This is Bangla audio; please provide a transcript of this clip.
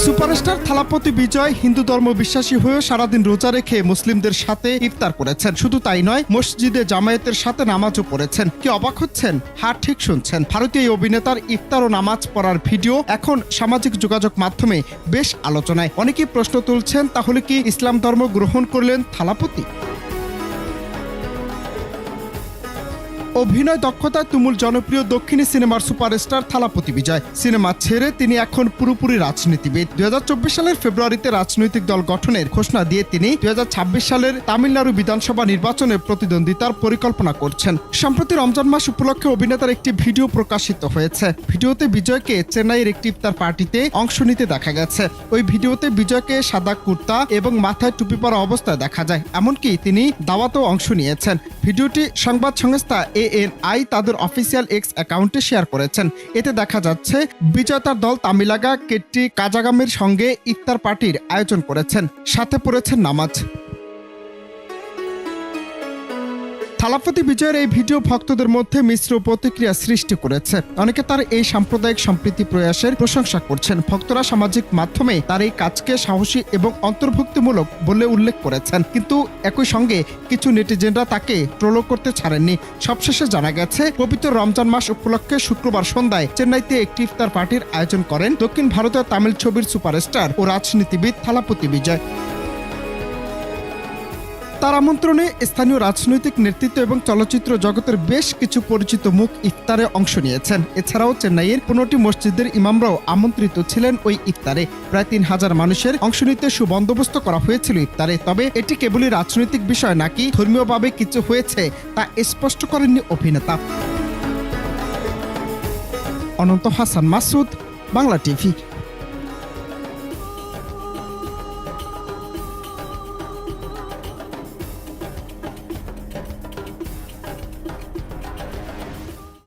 সুপারস্টার থালাপতি বিজয় হিন্দু ধর্ম বিশ্বাসী হয়েও সারাদিন রোজা রেখে মুসলিমদের সাথে ইফতার করেছেন। শুধু তাই নয়, মসজিদে জামায়াতের সাথে নামাজও পড়েছেন। কি অবাক হচ্ছেন? হ্যাঁ, ঠিক শুনছেন। ভারতীয় এই অভিনেতার ইফতার ও নামাজ পড়ার ভিডিও এখন সামাজিক যোগাযোগ মাধ্যমে বেশ আলোচনায়। অনেকেই প্রশ্ন তুলছেন, তাহলে কি ইসলাম ধর্ম গ্রহণ করলেন থালাপতি? অভিনয় দক্ষতায় তুমুল জনপ্রিয় দক্ষিণী সিনেমার সুপারস্টার থালাপতি বিজয় সিনেমা ছেড়ে তিনি এখন পুরোপুরি রাজনীতিবিদ। 2024 সালের ফেব্রুয়ারিতে রাজনৈতিক দল গঠনের ঘোষণা দিয়ে তিনি 2026 সালের তামিলনাড়ু বিধানসভা নির্বাচনে প্রতিদ্বন্দ্বিতার পরিকল্পনা করছেন। সম্প্রতি রমজান মাস উপলক্ষে অভিনেতার একটি ভিডিও প্রকাশিত হয়েছে। ভিডিওতে বিজয়কে চেন্নাইয়ের একটি ইফতার পার্টিতে অংশ নিতে দেখা গেছে। ওই ভিডিওতে বিজয়কে সাদা কুর্তা এবং মাথায় টুপি পরা অবস্থায় দেখা যায়, এমনকি তিনি দাওয়াতেও অংশ নিয়েছেন। ভিডিওটি সংবাদ সংস্থা ANI তাদের অফিসিয়াল এক্স অ্যাকাউন্টে শেয়ার করেছেন। এতে দেখা যাচ্ছে বিজয় তার দল তামিলাগা কেট্টি কাজাগামের সঙ্গে ইফতার পার্টির আয়োজন করেছেন, সাথে পড়েছেন নামাজ। থালাপতি বিজয়ের এই ভিডিও ভক্তদের মধ্যে মিশ্র প্রতিক্রিয়া সৃষ্টি করেছে। অনেকে তার এই সাম্প্রদায়িক সম্প্রীতি প্রয়াসের প্রশংসা করছেন। ভক্তরা সামাজিক মাধ্যমে তার এই কাজকে সাহসী এবং অন্তর্ভুক্তিমূলক বলে উল্লেখ করেছেন, কিন্তু একই সঙ্গে কিছু নেটিজেনরা তাকে ট্রোল করতে ছাড়েননি। সবশেষে জানা গেছে, পবিত্র রমজান মাস উপলক্ষে শুক্রবার সন্ধ্যায় চেন্নাইতে একটি ইফতার পার্টির আয়োজন করেন দক্ষিণ ভারতের তামিল ছবির সুপারস্টার ও রাজনীতিবিদ থালাপতি বিজয়। তার আমন্ত্রণে স্থানীয় রাজনৈতিক নেতৃত্ব এবং চলচ্চিত্র জগতের বেশ কিছু পরিচিত মুখ ইফতারে অংশ নিয়েছেন। এছাড়াও চেন্নাইয়ের 15টি মসজিদের ইমামরাও আমন্ত্রিত ছিলেন ওই ইফতারে। প্রায় 3000 মানুষের অংশ নিতে সুবন্দোবস্ত করা হয়েছিল ইফতারে। তবে এটি কেবলই রাজনৈতিক বিষয় নাকি ধর্মীয়ভাবে কিছু হয়েছে তা স্পষ্ট করেননি অভিনেতা। অনন্ত হাসান মাসুদ, বাংলা টিভি।